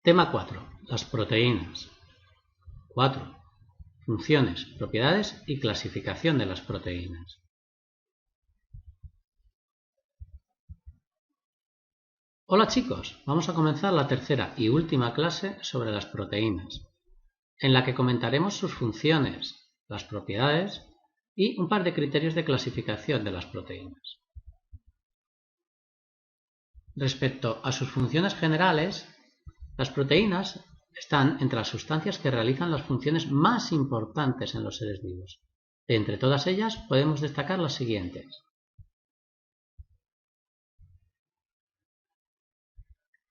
Tema 4. Las proteínas. 4. Funciones, propiedades y clasificación de las proteínas. Hola chicos, vamos a comenzar la tercera y última clase sobre las proteínas, en la que comentaremos sus funciones, las propiedades y un par de criterios de clasificación de las proteínas. Respecto a sus funciones generales, las proteínas están entre las sustancias que realizan las funciones más importantes en los seres vivos. De entre todas ellas podemos destacar las siguientes.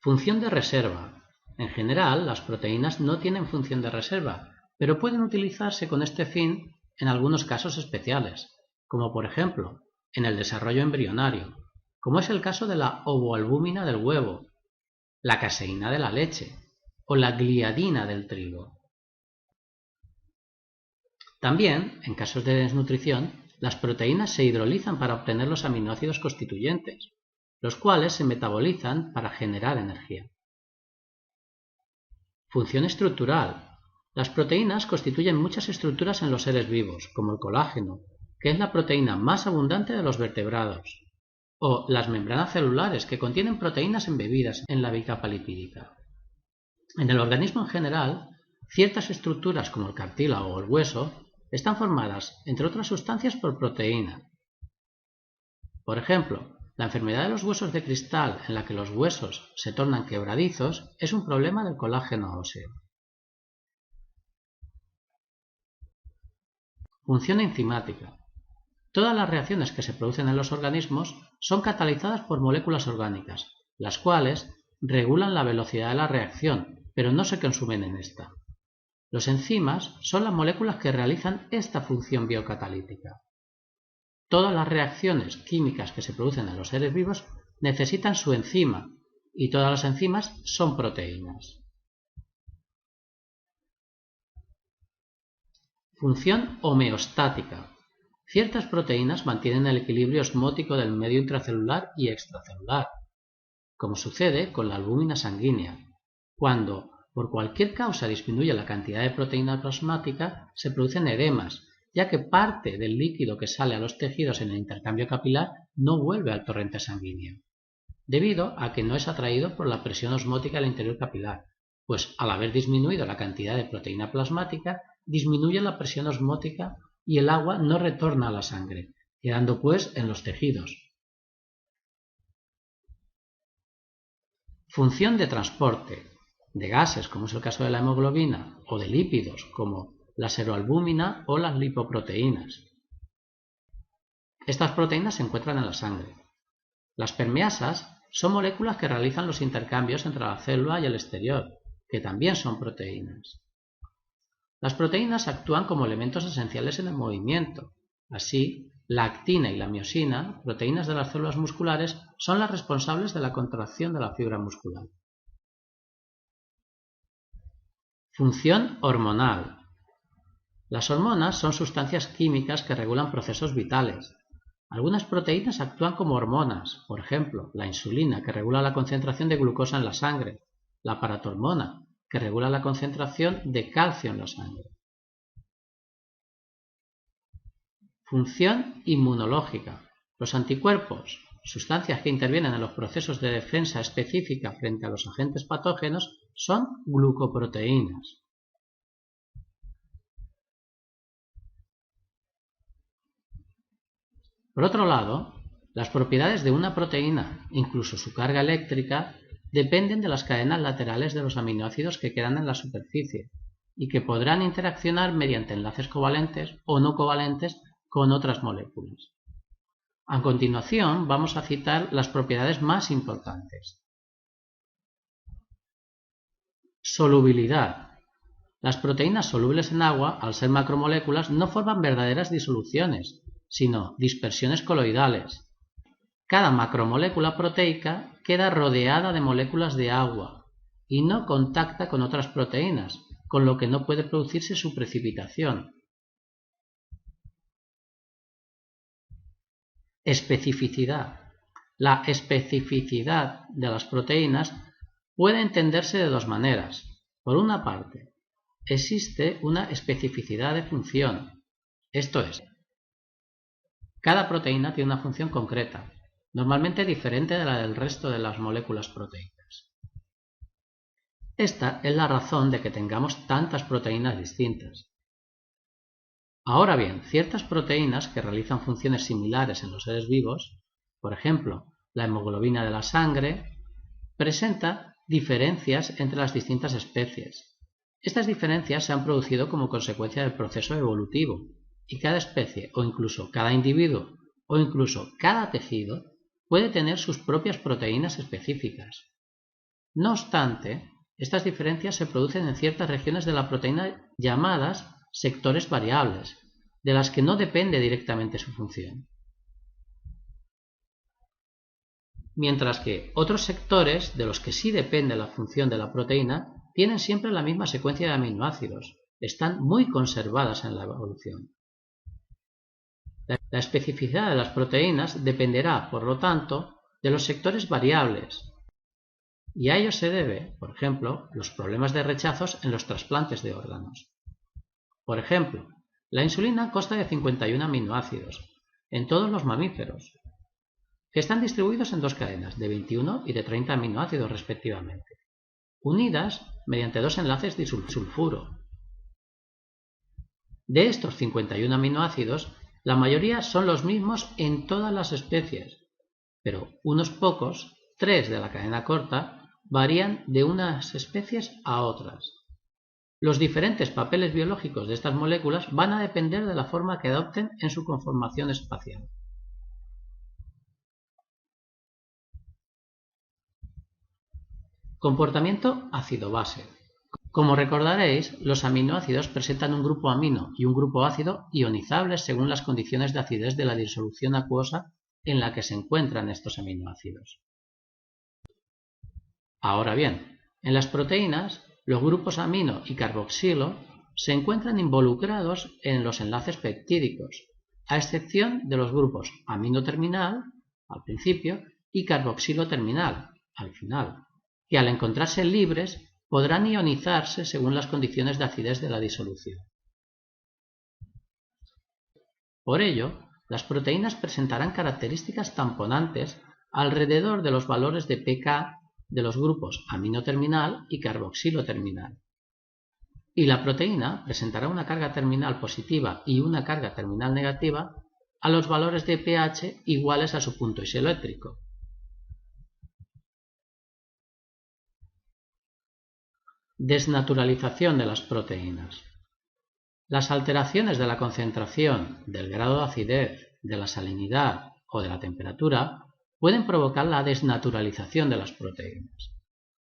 Función de reserva. En general, las proteínas no tienen función de reserva, pero pueden utilizarse con este fin en algunos casos especiales, como por ejemplo en el desarrollo embrionario, como es el caso de la ovoalbúmina del huevo, la caseína de la leche o la gliadina del trigo. También, en casos de desnutrición, las proteínas se hidrolizan para obtener los aminoácidos constituyentes, los cuales se metabolizan para generar energía. Función estructural. Las proteínas constituyen muchas estructuras en los seres vivos, como el colágeno, que es la proteína más abundante de los vertebrados, o las membranas celulares, que contienen proteínas embebidas en la bicapa lipídica. En el organismo en general, ciertas estructuras como el cartílago o el hueso están formadas, entre otras sustancias, por proteína. Por ejemplo, la enfermedad de los huesos de cristal, en la que los huesos se tornan quebradizos, es un problema del colágeno óseo. Función enzimática. Todas las reacciones que se producen en los organismos son catalizadas por moléculas orgánicas, las cuales regulan la velocidad de la reacción, pero no se consumen en esta. Los enzimas son las moléculas que realizan esta función biocatalítica. Todas las reacciones químicas que se producen en los seres vivos necesitan su enzima, y todas las enzimas son proteínas. Función homeostática. Ciertas proteínas mantienen el equilibrio osmótico del medio intracelular y extracelular, como sucede con la albúmina sanguínea. Cuando por cualquier causa disminuye la cantidad de proteína plasmática, se producen edemas, ya que parte del líquido que sale a los tejidos en el intercambio capilar no vuelve al torrente sanguíneo, debido a que no es atraído por la presión osmótica del interior capilar, pues al haber disminuido la cantidad de proteína plasmática, disminuye la presión osmótica y el agua no retorna a la sangre, quedando pues en los tejidos. Función de transporte de gases, como es el caso de la hemoglobina, o de lípidos, como la seroalbúmina o las lipoproteínas. Estas proteínas se encuentran en la sangre. Las permeasas son moléculas que realizan los intercambios entre la célula y el exterior, que también son proteínas. Las proteínas actúan como elementos esenciales en el movimiento. Así, la actina y la miosina, proteínas de las células musculares, son las responsables de la contracción de la fibra muscular. Función hormonal. Las hormonas son sustancias químicas que regulan procesos vitales. Algunas proteínas actúan como hormonas, por ejemplo, la insulina, que regula la concentración de glucosa en la sangre, la paratormona, que regula la concentración de calcio en la sangre. Función inmunológica. Los anticuerpos, sustancias que intervienen en los procesos de defensa específica frente a los agentes patógenos, son glucoproteínas. Por otro lado, las propiedades de una proteína, incluso su carga eléctrica, dependen de las cadenas laterales de los aminoácidos que quedan en la superficie y que podrán interaccionar mediante enlaces covalentes o no covalentes con otras moléculas. A continuación vamos a citar las propiedades más importantes. Solubilidad. Las proteínas solubles en agua, al ser macromoléculas, no forman verdaderas disoluciones, sino dispersiones coloidales. Cada macromolécula proteica queda rodeada de moléculas de agua y no contacta con otras proteínas, con lo que no puede producirse su precipitación. Especificidad. La especificidad de las proteínas puede entenderse de dos maneras. Por una parte, existe una especificidad de función, esto es, cada proteína tiene una función concreta, normalmente diferente de la del resto de las moléculas proteicas. Esta es la razón de que tengamos tantas proteínas distintas. Ahora bien, ciertas proteínas que realizan funciones similares en los seres vivos, por ejemplo, la hemoglobina de la sangre, presenta diferencias entre las distintas especies. Estas diferencias se han producido como consecuencia del proceso evolutivo, y cada especie, o incluso cada individuo, o incluso cada tejido, puede tener sus propias proteínas específicas. No obstante, estas diferencias se producen en ciertas regiones de la proteína llamadas sectores variables, de las que no depende directamente su función. Mientras que otros sectores, de los que sí depende la función de la proteína, tienen siempre la misma secuencia de aminoácidos, están muy conservadas en la evolución. La especificidad de las proteínas dependerá, por lo tanto, de los sectores variables, y a ello se debe, por ejemplo, los problemas de rechazos en los trasplantes de órganos. Por ejemplo, la insulina consta de 51 aminoácidos en todos los mamíferos, que están distribuidos en dos cadenas de 21 y de 30 aminoácidos respectivamente, unidas mediante dos enlaces disulfuro. De estos 51 aminoácidos, la mayoría son los mismos en todas las especies, pero unos pocos, 3 de la cadena corta, varían de unas especies a otras. Los diferentes papeles biológicos de estas moléculas van a depender de la forma que adopten en su conformación espacial. Comportamiento ácido-base. Como recordaréis, los aminoácidos presentan un grupo amino y un grupo ácido ionizables según las condiciones de acidez de la disolución acuosa en la que se encuentran estos aminoácidos. Ahora bien, en las proteínas, los grupos amino y carboxilo se encuentran involucrados en los enlaces peptídicos, a excepción de los grupos amino terminal, al principio, y carboxilo terminal, al final, que al encontrarse libres podrán ionizarse según las condiciones de acidez de la disolución. Por ello, las proteínas presentarán características tamponantes alrededor de los valores de pK de los grupos amino terminal y carboxilo terminal. Y la proteína presentará una carga terminal positiva y una carga terminal negativa a los valores de pH iguales a su punto isoeléctrico. Desnaturalización de las proteínas. Las alteraciones de la concentración, del grado de acidez, de la salinidad o de la temperatura pueden provocar la desnaturalización de las proteínas.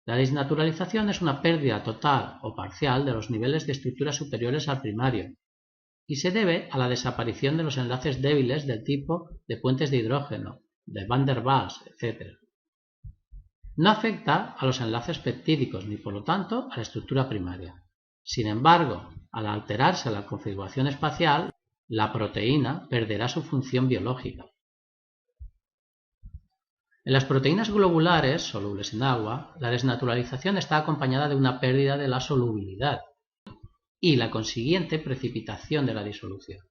La desnaturalización es una pérdida total o parcial de los niveles de estructura superiores al primario y se debe a la desaparición de los enlaces débiles del tipo de puentes de hidrógeno, de Van der Waals, etc. No afecta a los enlaces peptídicos ni por lo tanto a la estructura primaria. Sin embargo, al alterarse la configuración espacial, la proteína perderá su función biológica. En las proteínas globulares, solubles en agua, la desnaturalización está acompañada de una pérdida de la solubilidad y la consiguiente precipitación de la disolución.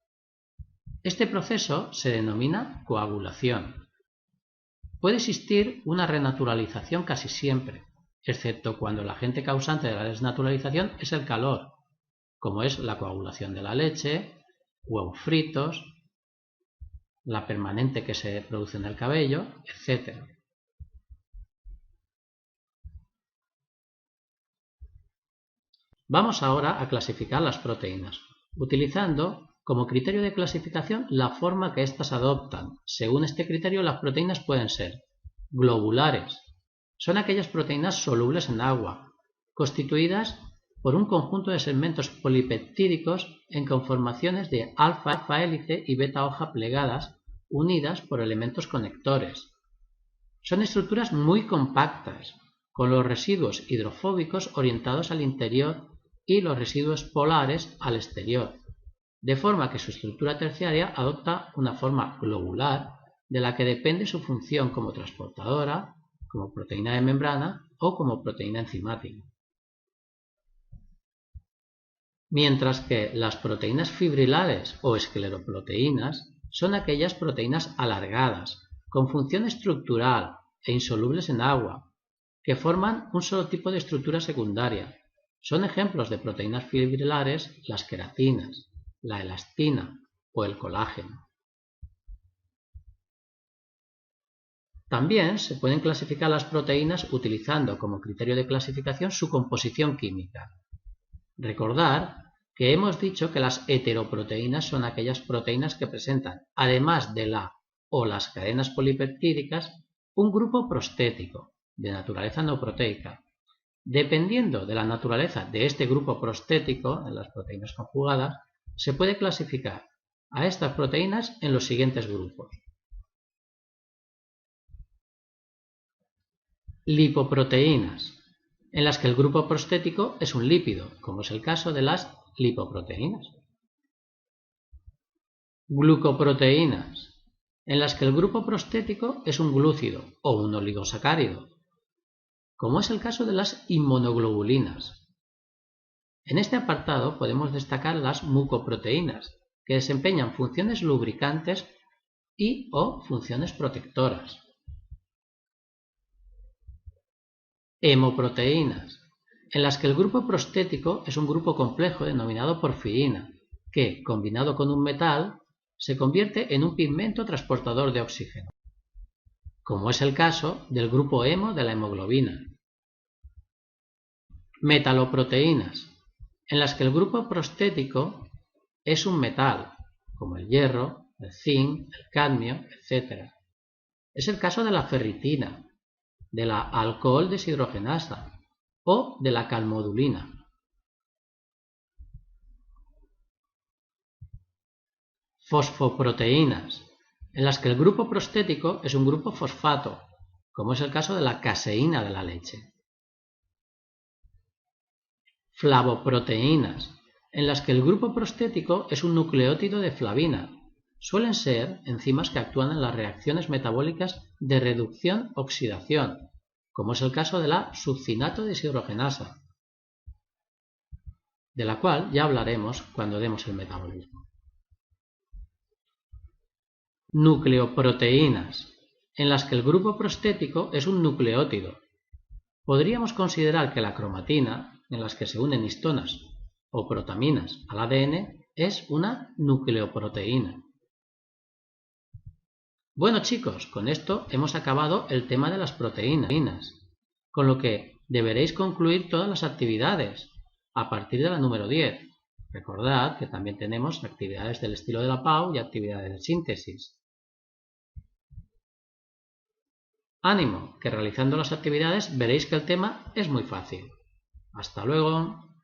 Este proceso se denomina coagulación. Puede existir una renaturalización casi siempre, excepto cuando el agente causante de la desnaturalización es el calor, como es la coagulación de la leche, huevos fritos, la permanente que se produce en el cabello, etc. Vamos ahora a clasificar las proteínas, utilizando como criterio de clasificación la forma que éstas adoptan. Según este criterio, las proteínas pueden ser globulares. Son aquellas proteínas solubles en agua, constituidas por un conjunto de segmentos polipeptídicos en conformaciones de alfa hélice y beta hoja plegadas, unidas por elementos conectores. Son estructuras muy compactas, con los residuos hidrofóbicos orientados al interior y los residuos polares al exterior, de forma que su estructura terciaria adopta una forma globular de la que depende su función como transportadora, como proteína de membrana o como proteína enzimática. Mientras que las proteínas fibrilares o escleroproteínas son aquellas proteínas alargadas, con función estructural e insolubles en agua, que forman un solo tipo de estructura secundaria. Son ejemplos de proteínas fibrilares las queratinas, la elastina o el colágeno. También se pueden clasificar las proteínas utilizando como criterio de clasificación su composición química. Recordar que hemos dicho que las heteroproteínas son aquellas proteínas que presentan, además de la o las cadenas polipeptídicas, un grupo prostético, de naturaleza no proteica. Dependiendo de la naturaleza de este grupo prostético, en las proteínas conjugadas, se puede clasificar a estas proteínas en los siguientes grupos. Lipoproteínas, en las que el grupo prostético es un lípido, como es el caso de las lipoproteínas. Glucoproteínas, en las que el grupo prostético es un glúcido o un oligosacárido, como es el caso de las inmunoglobulinas. En este apartado podemos destacar las mucoproteínas, que desempeñan funciones lubricantes y o funciones protectoras. Hemoproteínas, en las que el grupo prostético es un grupo complejo denominado porfirina, que, combinado con un metal, se convierte en un pigmento transportador de oxígeno, como es el caso del grupo hemo de la hemoglobina. Metaloproteínas, en las que el grupo prostético es un metal, como el hierro, el zinc, el cadmio, etc. Es el caso de la ferritina, de la alcohol deshidrogenasa o de la calmodulina. Fosfoproteínas, en las que el grupo prostético es un grupo fosfato, como es el caso de la caseína de la leche. Flavoproteínas, en las que el grupo prostético es un nucleótido de flavina. Suelen ser enzimas que actúan en las reacciones metabólicas de reducción-oxidación, como es el caso de la succinato deshidrogenasa, de la cual ya hablaremos cuando demos el metabolismo. Nucleoproteínas, en las que el grupo prostético es un nucleótido. Podríamos considerar que la cromatina, en las que se unen histonas o protaminas al ADN, es una nucleoproteína. Bueno chicos, con esto hemos acabado el tema de las proteínas, con lo que deberéis concluir todas las actividades a partir de la número 10. Recordad que también tenemos actividades del estilo de la PAU y actividades de síntesis. Ánimo, que realizando las actividades veréis que el tema es muy fácil. ¡Hasta luego!